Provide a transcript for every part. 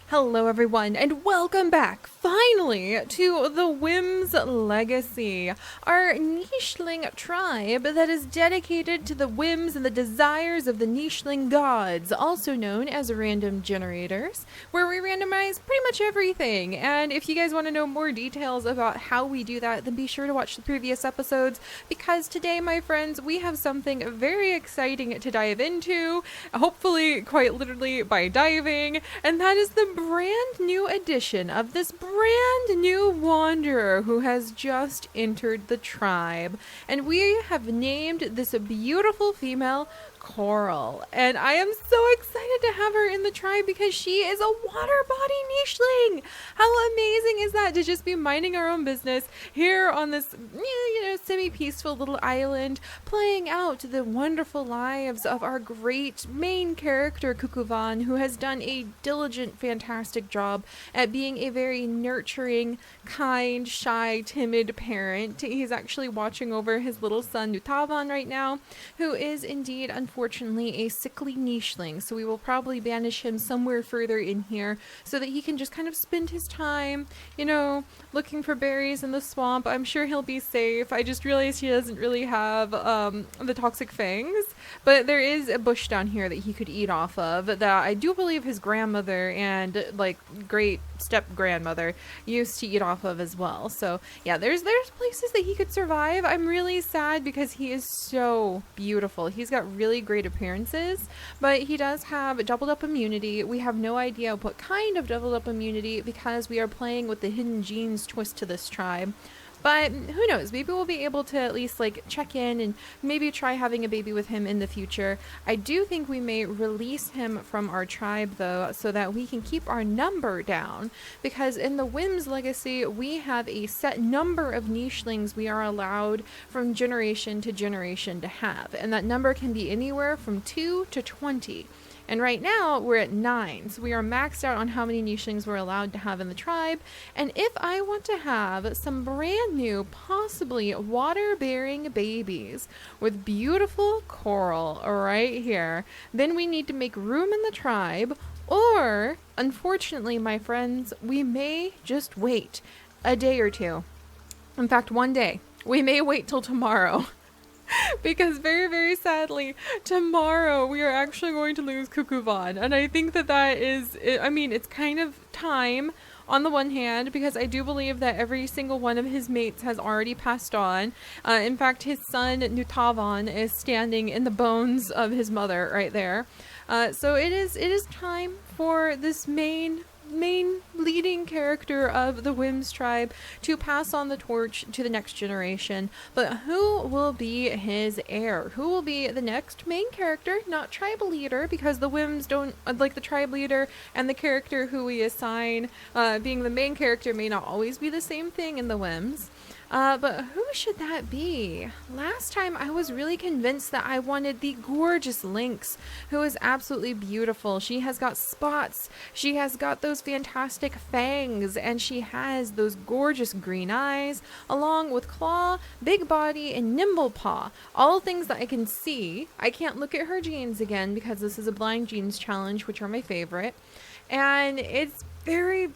Hello everyone, and welcome back, finally, to the Whims Legacy, our nicheling tribe that is dedicated to the whims and the desires of the nicheling gods, also known as random generators, where we randomize pretty much everything. And if you guys want to know more details about how we do that, then be sure to watch the previous episodes, because today, my friends, we have something very exciting to dive into, hopefully quite literally by diving, and that is the brand new addition of this brand new wanderer who has just entered the tribe. And we have named this beautiful female Coral, and I am so excited to have her in the tribe because she is a water body nicheling. How amazing is that, to just be minding our own business here on this semi-peaceful little island, playing out the wonderful lives of our great main character Kukuvan, who has done a diligent, fantastic job at being a very nurturing, kind, shy, timid parent. He's actually watching over his little son Nutavan right now, who is indeed unfortunately a sickly nicheling, so we will probably banish him somewhere further in here so that he can just kind of spend his time, looking for berries in the swamp. I'm sure he'll be safe. I just realized he doesn't really have the toxic fangs, but there is a bush down here that he could eat off of that I do believe his grandmother and great step grandmother used to eat off of as well. So yeah, there's places that he could survive. I'm really sad because he is so beautiful. He's got really great appearances, but he does have doubled up immunity. We have no idea what kind of doubled up immunity because we are playing with the hidden genes twist to this tribe. But who knows, maybe we'll be able to at least check in and maybe try having a baby with him in the future. I do think we may release him from our tribe though, so that we can keep our number down, because in the Whims Legacy we have a set number of nichelings we are allowed from generation to generation to have, and that number can be anywhere from 2 to 20. And right now we're at 9, so we are maxed out on how many nichelings we're allowed to have in the tribe. And if I want to have some brand new, possibly water-bearing babies with beautiful coral right here, then we need to make room in the tribe, or unfortunately, my friends, we may just wait a day or two. In fact, one day. We may wait till tomorrow. Because very, very sadly, tomorrow we are actually going to lose Kukuvan. And I think that is, it's kind of time on the one hand, because I do believe that every single one of his mates has already passed on. In fact, his son Nutavan is standing in the bones of his mother right there. So it is time for this main leading character of the Whims tribe to pass on the torch to the next generation. But who will be his heir? Who will be the next main character? Not tribe leader, because the Whims don't like the tribe leader and the character who we assign being the main character may not always be the same thing in the Whims. But who should that be? Last time I was really convinced that I wanted the gorgeous Lynx, who is absolutely beautiful. She has got spots, she has got those fantastic fangs, and she has those gorgeous green eyes, along with claw, big body, and nimble paw. All things that I can see. I can't look at her genes again because this is a blind genes challenge, which are my favorite. And it's very...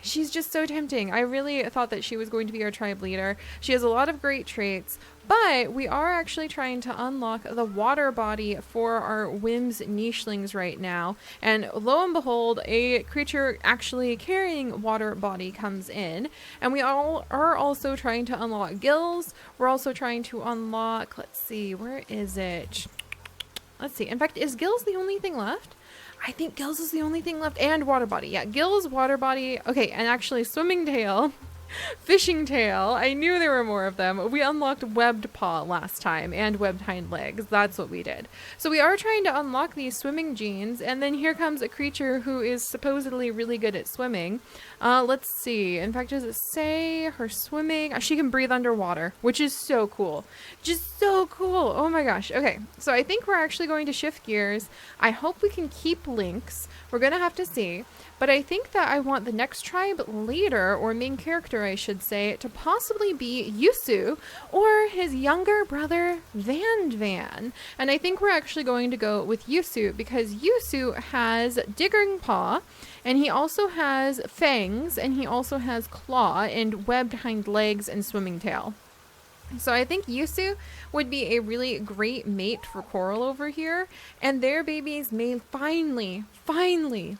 she's just so tempting. I really thought that she was going to be our tribe leader. She has a lot of great traits, but we are actually trying to unlock the water body for our Whims nichelings right now. And lo and behold, a creature actually carrying water body comes in. And we all are also trying to unlock gills. We're also trying to unlock, let's see, where is it? Let's see. In fact, is gills the only thing left? I think gills is the only thing left, and water body. Yeah, gills, water body. Okay, and actually swimming tail, fishing tail. I knew there were more of them. We unlocked webbed paw last time and webbed hind legs. That's what we did. So we are trying to unlock these swimming genes, and then here comes a creature who is supposedly really good at swimming. Let's see. In fact, does it say her swimming? She can breathe underwater, which is so cool. Just so cool. Oh my gosh. Okay, so I think we're actually going to shift gears. I hope we can keep Lynx. We're going to have to see. But I think that I want the next tribe leader, or main character I should say, to possibly be Yusu or his younger brother Van. And I think we're actually going to go with Yusu because Yusu has digging paw And he also has fangs, and he also has claw and webbed hind legs and swimming tail. So I think Yusu would be a really great mate for Coral over here, and their babies may finally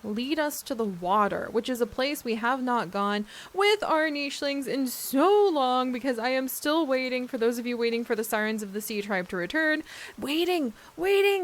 lead us to the water, which is a place we have not gone with our nichelings in so long, because I am still waiting, for those of you waiting for the Sirens of the Sea tribe to return, waiting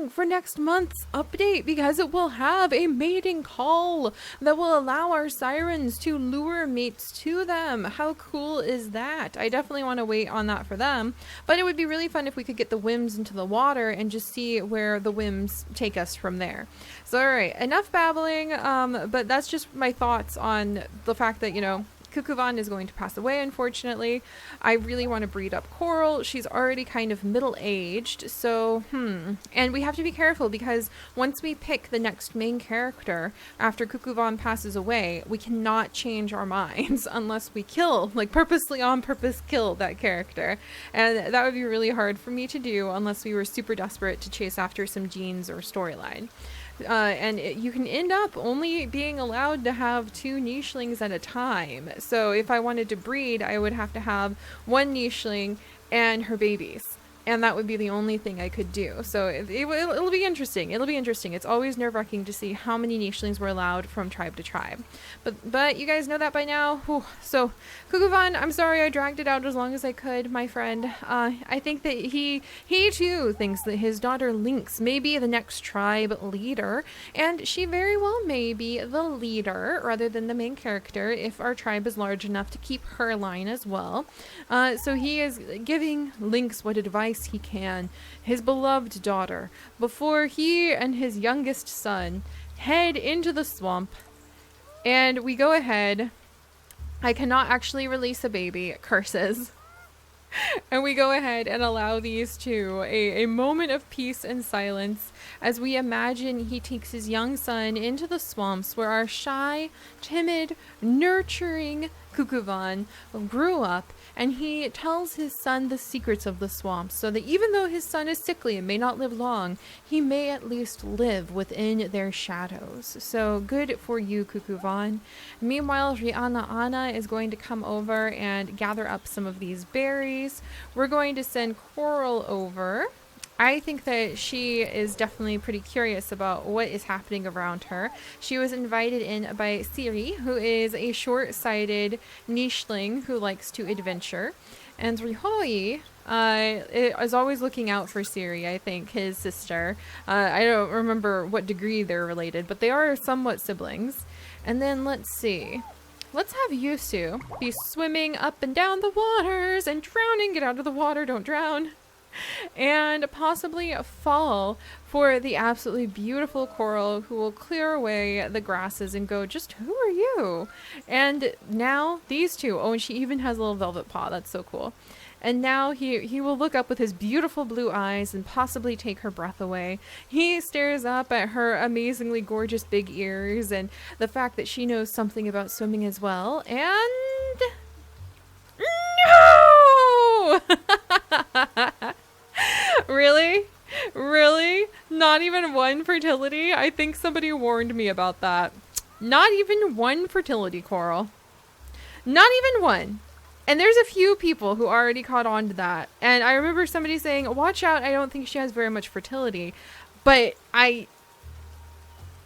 for next month's update, because it will have a mating call that will allow our sirens to lure mates to them. How cool is that? I definitely want to wait on that for them, but it would be really fun if we could get the Whims into the water and just see where the Whims take us from there. So all right, enough babbling, but that's just my thoughts on the fact that, you know, Kukuvan is going to pass away, unfortunately. I really want to breed up Coral. She's already kind of middle-aged, so and we have to be careful, because once we pick the next main character after Kukuvan passes away, we cannot change our minds unless we kill, like purposely on purpose kill that character, and that would be really hard for me to do unless we were super desperate to chase after some genes or storyline. You can end up only being allowed to have 2 nichelings at a time. So if I wanted to breed, I would have to have 1 nicheling and her babies. And that would be the only thing I could do. So it'll be interesting. It'll be interesting. It's always nerve-wracking to see how many nichelings were allowed from tribe to tribe. But you guys know that by now. Whew. So Kukuvan, I'm sorry I dragged it out as long as I could, my friend. I think that he too thinks that his daughter Lynx may be the next tribe leader. And she very well may be the leader rather than the main character if our tribe is large enough to keep her line as well. So he is giving Lynx what advice he can, his beloved daughter, before he and his youngest son head into the swamp. And we go ahead. I cannot actually release a baby, curses. And we go ahead and allow these two a moment of peace and silence as we imagine he takes his young son into the swamps where our shy, timid, nurturing Kukuvan grew up, and he tells his son the secrets of the swamps so that even though his son is sickly and may not live long, he may at least live within their shadows. So good for you, Kukuvan. Meanwhile, Rihanna Anna is going to come over and gather up some of these berries. We're going to send Coral over. I think that she is definitely pretty curious about what is happening around her. She was invited in by Seri, who is a short-sighted nicheling who likes to adventure. And Rihoi is always looking out for Seri, I think, his sister. I don't remember what degree they're related, but they are somewhat siblings. And then let's see. Let's have Yusu be swimming up and down the waters and drowning. Get out of the water, don't drown. And possibly fall for the absolutely beautiful Coral, who will clear away the grasses and go, just who are you? And now these two, oh, and she even has a little velvet paw. That's so cool. And now he will look up with his beautiful blue eyes and possibly take her breath away. He stares up at her amazingly gorgeous big ears and the fact that she knows something about swimming as well. And no! Really? Really? Not even 1 fertility? I think somebody warned me about that. Not even 1 fertility, Coral. Not even 1. And there's a few people who already caught on to that. And I remember somebody saying, watch out, I don't think she has very much fertility. But I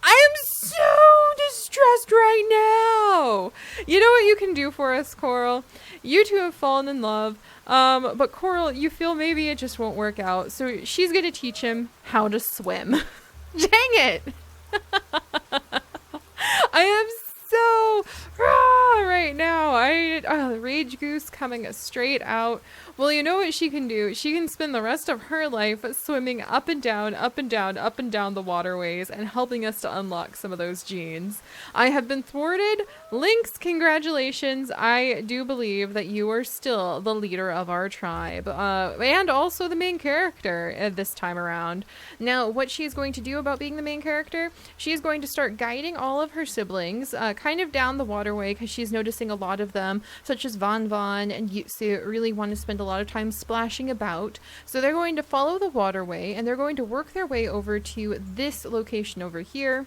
am so distressed right now. You know what you can do for us, Coral? You two have fallen in love. But Coral, you feel maybe it just won't work out. So she's going to teach him how to swim. Dang it. I am so right now. Rage Goose coming straight out. Well, you know what she can do? She can spend the rest of her life swimming up and down, up and down, up and down the waterways and helping us to unlock some of those genes. I have been thwarted. Lynx, congratulations. I do believe that you are still the leader of our tribe, and also the main character this time around. Now, what she's going to do about being the main character, she's going to start guiding all of her siblings kind of down the waterway, because she's noticing a lot of them, such as Van Van and Yutsu, really want to spend a lot of time splashing about. So they're going to follow the waterway and they're going to work their way over to this location over here.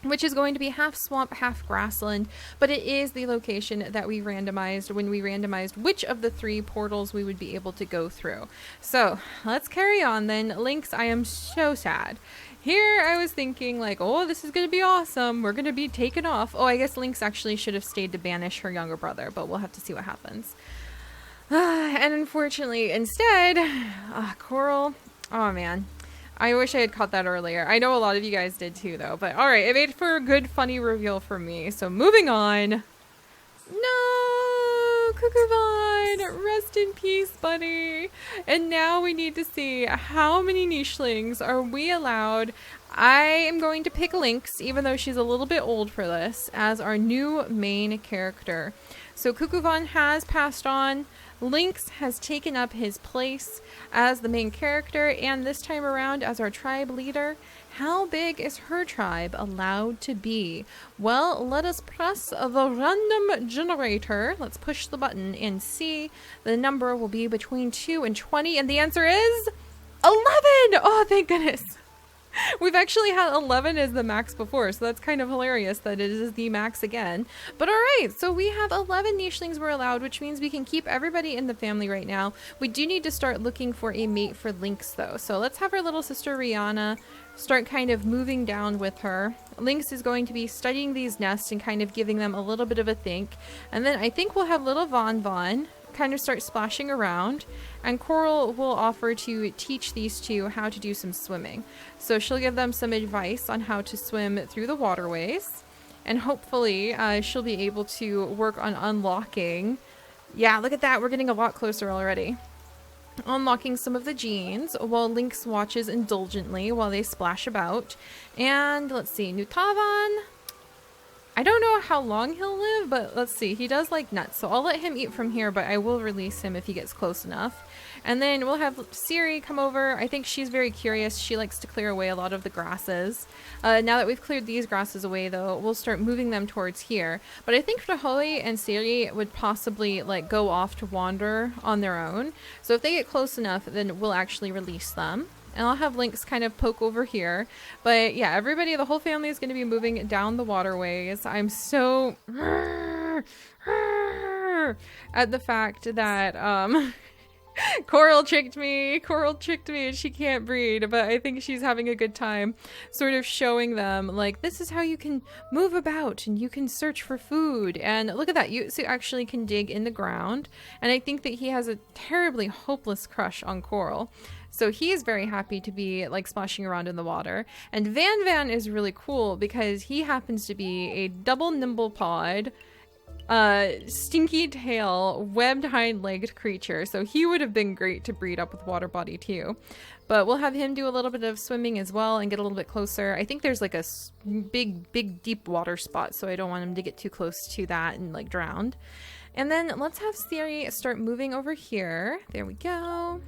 which is going to be half swamp, half grassland, but it is the location that we randomized when we randomized which of the 3 portals we would be able to go through. So let's carry on then. Lynx, I am so sad. Here I was thinking like, oh, this is going to be awesome. We're going to be taken off. Oh, I guess Lynx actually should have stayed to banish her younger brother, but we'll have to see what happens. And unfortunately, instead, Coral, oh man. I wish I had caught that earlier. I know a lot of you guys did too, though. But all right, it made for a good, funny reveal for me. So moving on. No, Cuckoo, rest in peace, buddy. And now we need to see how many nichelings are we allowed. I am going to pick Lynx, even though she's a little bit old for this, as our new main character. So Cuckoo has passed on. Lynx has taken up his place as the main character, and this time around as our tribe leader. How big is her tribe allowed to be? Well, let us press the random generator. Let's push the button and see. The number will be between 2 and 20, and the answer is 11! Oh, thank goodness. We've actually had 11 as the max before, so that's kind of hilarious that it is the max again. But alright, so we have 11 nichelings we're allowed, which means we can keep everybody in the family right now. We do need to start looking for a mate for Lynx though. So let's have our little sister Rihanna start kind of moving down with her. Lynx is going to be studying these nests and kind of giving them a little bit of a think. And then I think we'll have little Von kind of start splashing around, and Coral will offer to teach these 2 how to do some swimming. So she'll give them some advice on how to swim through the waterways, and hopefully she'll be able to work on unlocking. Yeah, look at that, we're getting a lot closer already. Unlocking some of the genes while Lynx watches indulgently while they splash about. And let's see, Nutavan, I don't know how long he'll live, but let's see. He does like nuts, so I'll let him eat from here, but I will release him if he gets close enough. And then we'll have Seri come over. I think she's very curious. She likes to clear away a lot of the grasses. Now that we've cleared these grasses away, though, we'll start moving them towards here. But I think Rahoe and Seri would possibly like go off to wander on their own. So if they get close enough, then we'll actually release them. And I'll have Lynx kind of poke over here. But yeah, everybody, the whole family is going to be moving down the waterways. I'm so at the fact that Coral tricked me and she can't breed, but I think she's having a good time sort of showing them like, this is how you can move about and you can search for food. And look at that, Yutsu actually can dig in the ground, and I think that he has a terribly hopeless crush on Coral. So he is very happy to be like splashing around in the water. And Van is really cool because he happens to be a double nimble pawed, stinky tail, webbed hind-legged creature. So he would have been great to breed up with Water Body too. But we'll have him do a little bit of swimming as well and get a little bit closer. I think there's like a big deep water spot, so I don't want him to get too close to that and like drowned. And then let's have Seri start moving over here. There we go.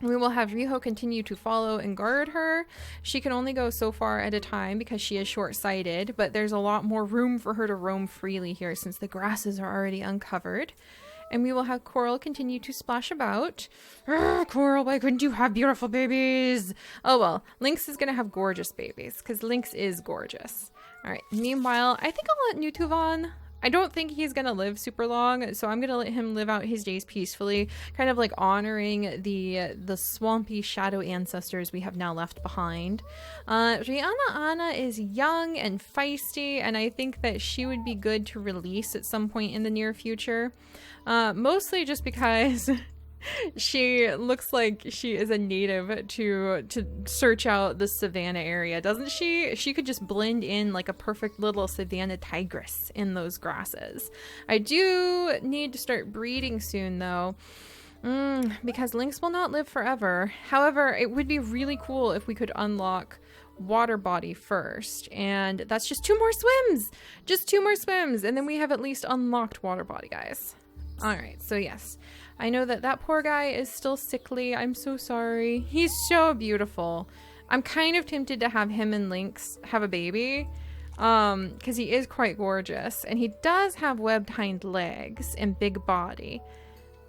We will have Riho continue to follow and guard her. She can only go so far at a time because she is short-sighted, but there's a lot more room for her to roam freely here since the grasses are already uncovered. And we will have Coral continue to splash about. Coral, why couldn't you have beautiful babies? Oh well, Lynx is going to have gorgeous babies because Lynx is gorgeous. All right, meanwhile, I think I'll let Nutuvan. I don't think he's going to live super long, so I'm going to let him live out his days peacefully, kind of like honoring the swampy shadow ancestors we have now left behind. Rihanna Anna is young and feisty, and I think that she would be good to release at some point in the near future. Mostly just because she looks like she is a native to search out the savannah area, doesn't she? She could just blend in like a perfect little savannah tigress in those grasses. I do need to start breeding soon though, because Lynx will not live forever. However, it would be really cool if we could unlock Water Body first, and that's just 2 more swims, and then we have at least unlocked Water Body, guys. All right, so yes, I know that poor guy is still sickly. I'm so sorry. He's so beautiful. I'm kind of tempted to have him and Lynx have a baby, because he is quite gorgeous, and he does have webbed hind legs and big body,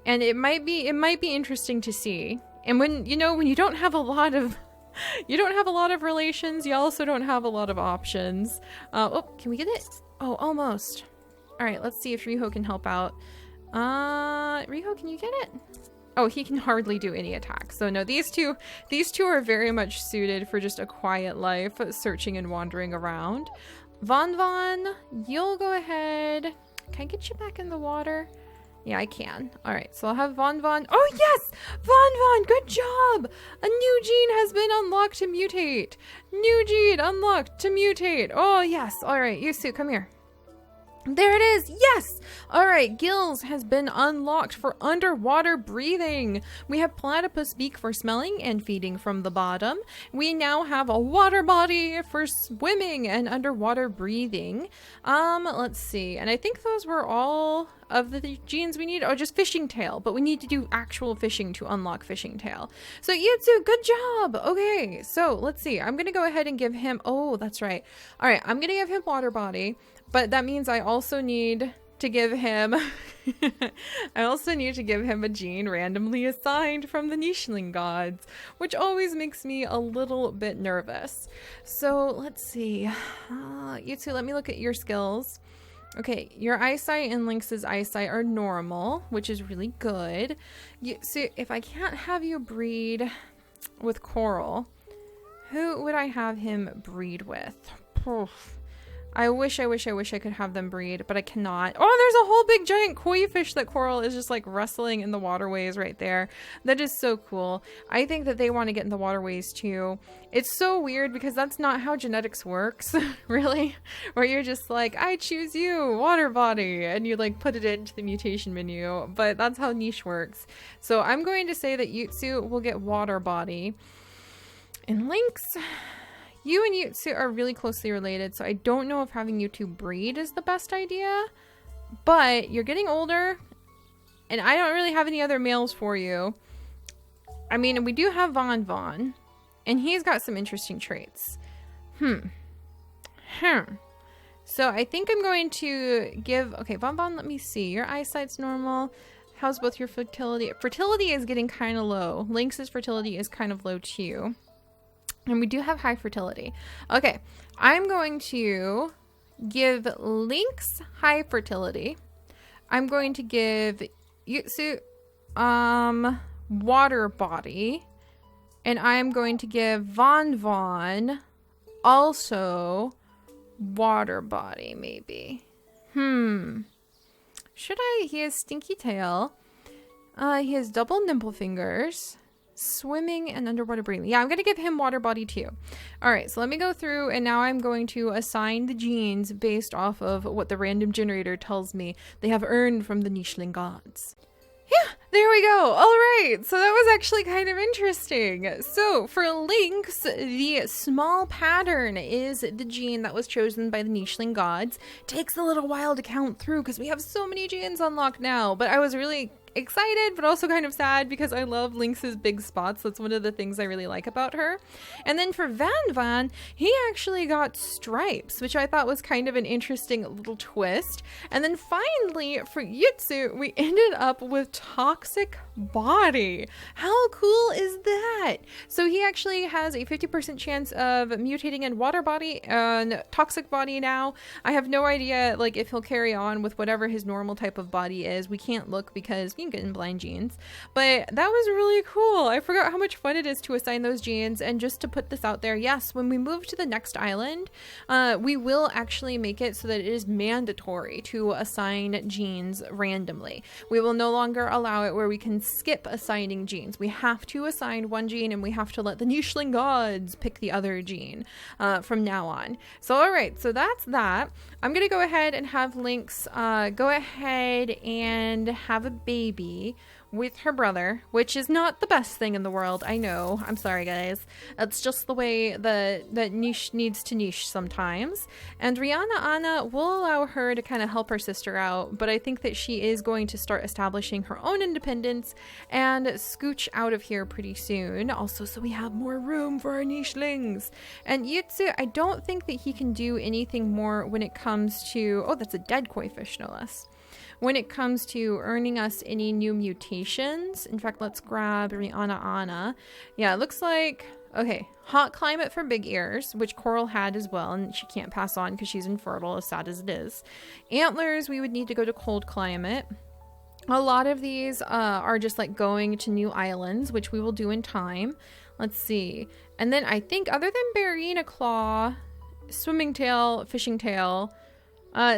and it might be interesting to see. And when you don't have a lot of You don't have a lot of relations. You also don't have a lot of options. Oh, can we get it? Oh, almost. All right, let's see if Riho can help out. Riho, can you get it? Oh, he can hardly do any attacks. So no, these two are very much suited for just a quiet life, searching and wandering around. Von, you'll go ahead. Can I get you back in the water? Yeah, I can. All right, so I'll have Von. Oh, yes! Von, good job! A new gene has been unlocked to mutate. New gene unlocked to mutate. Oh, yes. All right, Yusu, come here. There it is. Yes. All right. Gills has been unlocked for underwater breathing. We have platypus beak for smelling and feeding from the bottom. We now have a water body for swimming and underwater breathing. Let's see. And I think those were all of the genes we need. Oh, just fishing tail, but we need to do actual fishing to unlock fishing tail. So Yitsu, good job. Okay. So let's see. I'm going to go ahead and give him, oh, that's right. All right. I'm going to give him water body. But that means I also need to give him a gene randomly assigned from the Nicheling gods, which always makes me a little bit nervous. So let's see. You two, let me look at your skills. Okay, your eyesight and Lynx's eyesight are normal, which is really good. So if I can't have you breed with Coral, who would I have him breed with? Oof. I wish I could have them breed, but I cannot. Oh, there's a whole big giant koi fish that Coral is just like wrestling in the waterways right there. That is so cool. I think that they want to get in the waterways too. It's so weird because that's not how genetics works, really. Where you're just like, I choose you, water body, and you like put it into the mutation menu, but that's how niche works. So I'm going to say that Yutsu will get water body. And Lynx, you and Yutsu are really closely related, so I don't know if having you two breed is the best idea, but you're getting older, and I don't really have any other males for you. I mean, we do have Von, and he's got some interesting traits. So I think I'm going to give, okay, Von, let me see. Your eyesight's normal. How's both your fertility? Fertility is getting kind of low. Lynx's fertility is kind of low too. And we do have high fertility. Okay, I'm going to give Lynx high fertility. I'm going to give Yutsu water body. And I'm going to give Von also water body, maybe. Should I? He has stinky tail. He has double nimble fingers. Swimming and underwater breathing. Yeah, I'm going to give him water body too. All right, so let me go through, and now I'm going to assign the genes based off of what the random generator tells me they have earned from the Nicheling gods. Yeah, there we go. All right, so that was actually kind of interesting. So for Lynx, the small pattern is the gene that was chosen by the Nicheling gods. Takes a little while to count through because we have so many genes unlocked now, but I was really excited but also kind of sad because I love Lynx's big spots. That's one of the things I really like about her. And then for Van, he actually got stripes, which I thought was kind of an interesting little twist. And then finally for Yutsu, we ended up with toxic body. How cool is that? So he actually has a 50% chance of mutating in water body and toxic body now. I have no idea like if he'll carry on with whatever his normal type of body is. We can't look because you can get in blind genes, but that was really cool. I forgot how much fun it is to assign those genes. And just to put this out there, yes, when we move to the next island, we will actually make it so that it is mandatory to assign genes randomly. We will no longer allow it where we can skip assigning genes. We have to assign one gene and we have to let the Nicheling gods pick the other gene from now on. So all right, so that's that. I'm gonna go ahead and have Lynx go ahead and have a baby with her brother, which is not the best thing in the world. I know. I'm sorry, guys. That's just the way that niche needs to niche sometimes. And Rihanna Anna will allow her to kind of help her sister out, but I think that she is going to start establishing her own independence and scooch out of here pretty soon. Also, so we have more room for our nichelings. And Yutsu, I don't think that he can do anything more when it comes to... Oh, that's a dead koi fish, no less. When it comes to earning us any new mutations. In fact, let's grab Rihanna Anna. Yeah, it looks like... Okay, hot climate for big ears, which Coral had as well, and she can't pass on because she's infertile, as sad as it is. Antlers, we would need to go to cold climate. A lot of these are just like going to new islands, which we will do in time. Let's see. And then I think other than Ballerina Claw, Swimming Tail, Fishing Tail,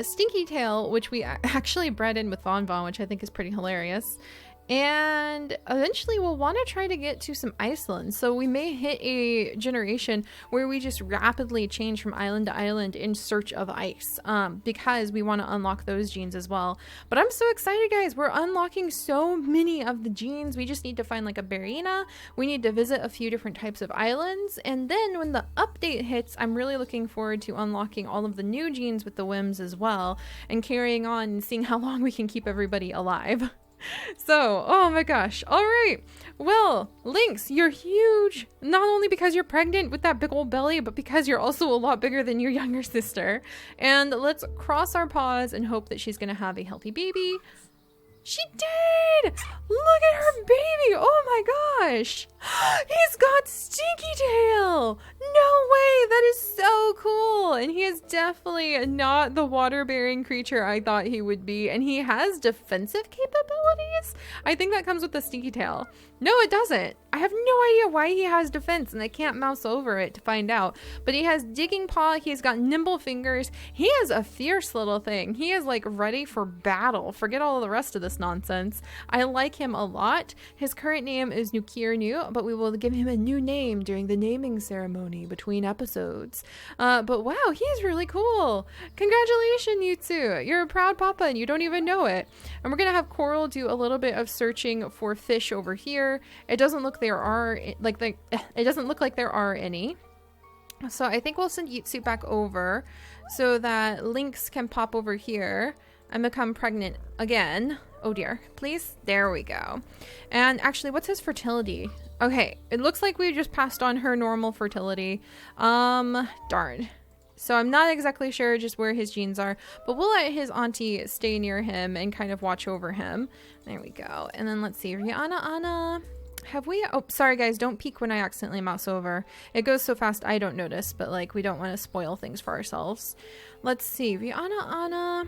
Stinky Tail, which we actually bred in with Von Von, which I think is pretty hilarious. And eventually we'll want to try to get to some Iceland. So we may hit a generation where we just rapidly change from island to island in search of ice, because we want to unlock those genes as well. But I'm so excited, guys. We're unlocking so many of the genes. We just need to find like a Ballerina. We need to visit a few different types of islands. And then when the update hits, I'm really looking forward to unlocking all of the new genes with the Whims as well, and carrying on and seeing how long we can keep everybody alive. So, oh my gosh. All right. Well, Lynx, you're huge. Not only because you're pregnant with that big old belly, but because you're also a lot bigger than your younger sister. And let's cross our paws and hope that she's going to have a healthy baby. She did! Look at her baby! Oh my gosh! He's got Stinky Tail! No way! That is so cool! And he is definitely not the water-bearing creature I thought he would be. And he has defensive capabilities? I think that comes with the Stinky Tail. No, it doesn't. I have no idea why he has defense, and I can't mouse over it to find out. But he has digging paw, he's got nimble fingers, he is a fierce little thing. He is like ready for battle. Forget all the rest of this nonsense. I like him a lot. His current name is Nukirnu, but we will give him a new name during the naming ceremony between episodes. But wow, he's really cool. Congratulations, Yutsu. You're a proud papa and you don't even know it. And we're gonna have Coral do a little bit of searching for fish over here. It doesn't look there are it doesn't look like there are any. So I think we'll send Yutsu back over so that Lynx can pop over here and become pregnant again. Oh dear, please. There we go. And actually, what's his fertility? Okay, it looks like we just passed on her normal fertility. Darn. So I'm not exactly sure just where his genes are, but we'll let his auntie stay near him and kind of watch over him. There we go. And then let's see, Rihanna Anna. Have we? Oh, sorry guys, don't peek when I accidentally mouse over. It goes so fast I don't notice, but like we don't want to spoil things for ourselves. Let's see, Rihanna Anna.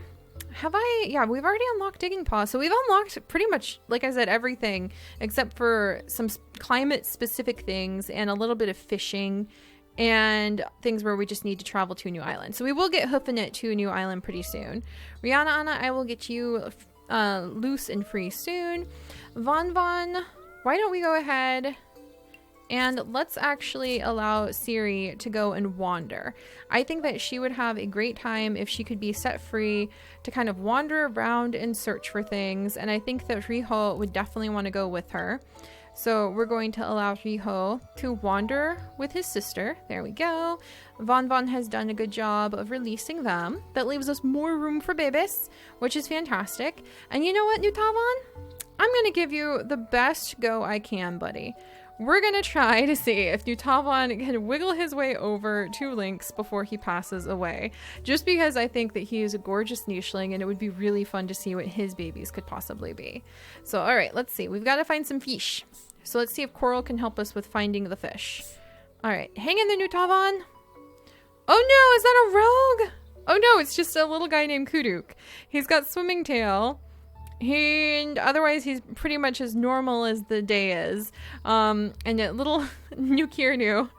Have I? Yeah, we've already unlocked Digging Paw. So we've unlocked pretty much, like I said, everything except for some climate specific things and a little bit of fishing and things where we just need to travel to a new island. So we will get hoofing it to a new island pretty soon. Rihanna Anna, I will get you loose and free soon. Von Von, why don't we go ahead and let's actually allow Seri to go and wander. I think that she would have a great time if she could be set free to kind of wander around and search for things. And I think that Riho would definitely want to go with her. So we're going to allow Riho to wander with his sister. There we go. Von Von has done a good job of releasing them. That leaves us more room for babies, which is fantastic. And you know what, Nutavon? I'm going to give you the best go I can, buddy. We're going to try to see if Nutavon can wiggle his way over to Lynx before he passes away. Just because I think that he is a gorgeous nicheling and it would be really fun to see what his babies could possibly be. So, all right, let's see. We've got to find some fish. So let's see if Coral can help us with finding the fish. All right, hang in there, Nutavon. Oh no, is that a rogue? Oh no, it's just a little guy named Kuduk. He's got swimming tail. And otherwise he's pretty much as normal as the day is. And a little Nukirnu.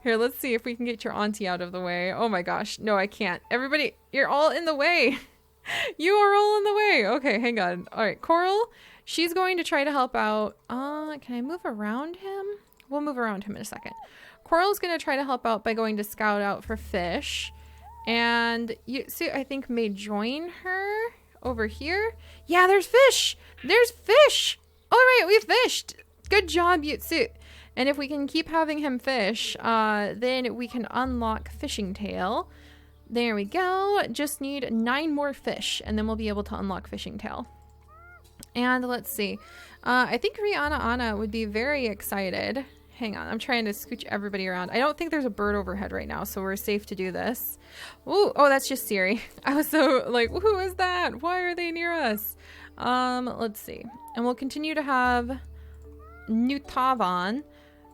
Here, let's see if we can get your auntie out of the way. Oh my gosh, no, I can't. Everybody, you're all in the way. You are all in the way. Okay, hang on. All right, Coral, she's going to try to help out. Can I move around him? We'll move around him in a second. Coral's going to try to help out by going to scout out for fish. And Yutsu, I think, may join her over here. Yeah, there's fish. There's fish. All right, we've fished. Good job, Yutsu. And if we can keep having him fish, then we can unlock Fishing Tail. There we go. Just need 9 more fish, and then we'll be able to unlock Fishing Tail. And let's see. I think Rihanna Anna would be very excited. Hang on, I'm trying to scooch everybody around. I don't think there's a bird overhead right now, so we're safe to do this. Ooh, oh, that's just Seri. I was so like, who is that? Why are they near us? Let's see. And we'll continue to have Nutavon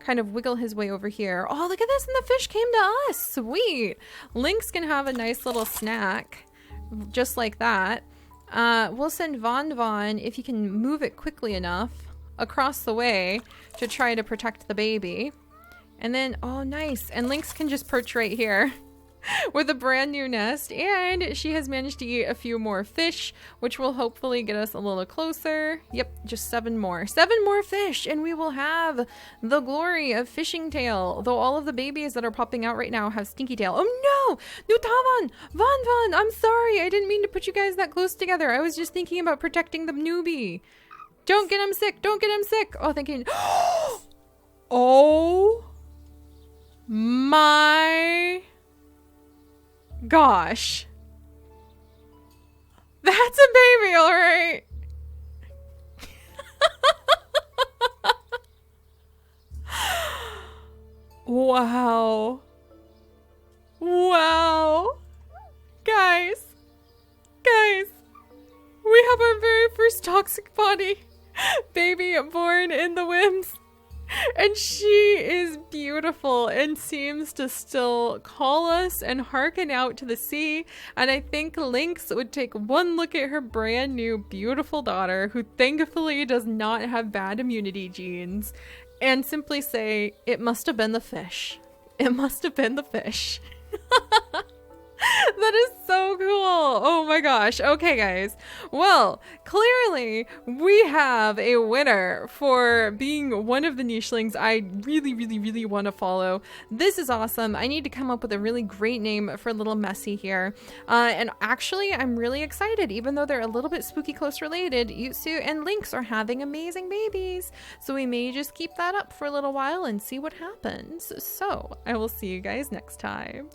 kind of wiggle his way over here. Oh, look at this, and the fish came to us. Sweet. Lynx can have a nice little snack, just like that. We'll send Von, if he can move it quickly enough, across the way to try to protect the baby. And then, oh, nice. And Lynx can just perch right here with a brand new nest. And she has managed to eat a few more fish, which will hopefully get us a little closer. Yep, just 7 more. 7 more fish, and we will have the glory of Fishing Tail. Though all of the babies that are popping out right now have Stinky Tail. Oh no! Nutavan! Von! I'm sorry! I didn't mean to put you guys that close together. I was just thinking about protecting the newbie. Don't get him sick! Don't get him sick! Oh, thinking... Oh... my... gosh. That's a baby, all right. Wow. Wow. Guys, we have our very first toxic body baby born in the Whims. And she is beautiful and seems to still call us and hearken out to the sea. And I think Lynx would take one look at her brand new beautiful daughter, who thankfully does not have bad immunity genes, and simply say, it must have been the fish. It must have been the fish. That is so cool. Oh my gosh. Okay, guys. Well, clearly we have a winner for being one of the nichelings I really want to follow. This is awesome. I need to come up with a really great name for little Messy here. And actually, I'm really excited. Even though they're a little bit spooky close related, Yutsu and Lynx are having amazing babies. So we may just keep that up for a little while and see what happens. So I will see you guys next time.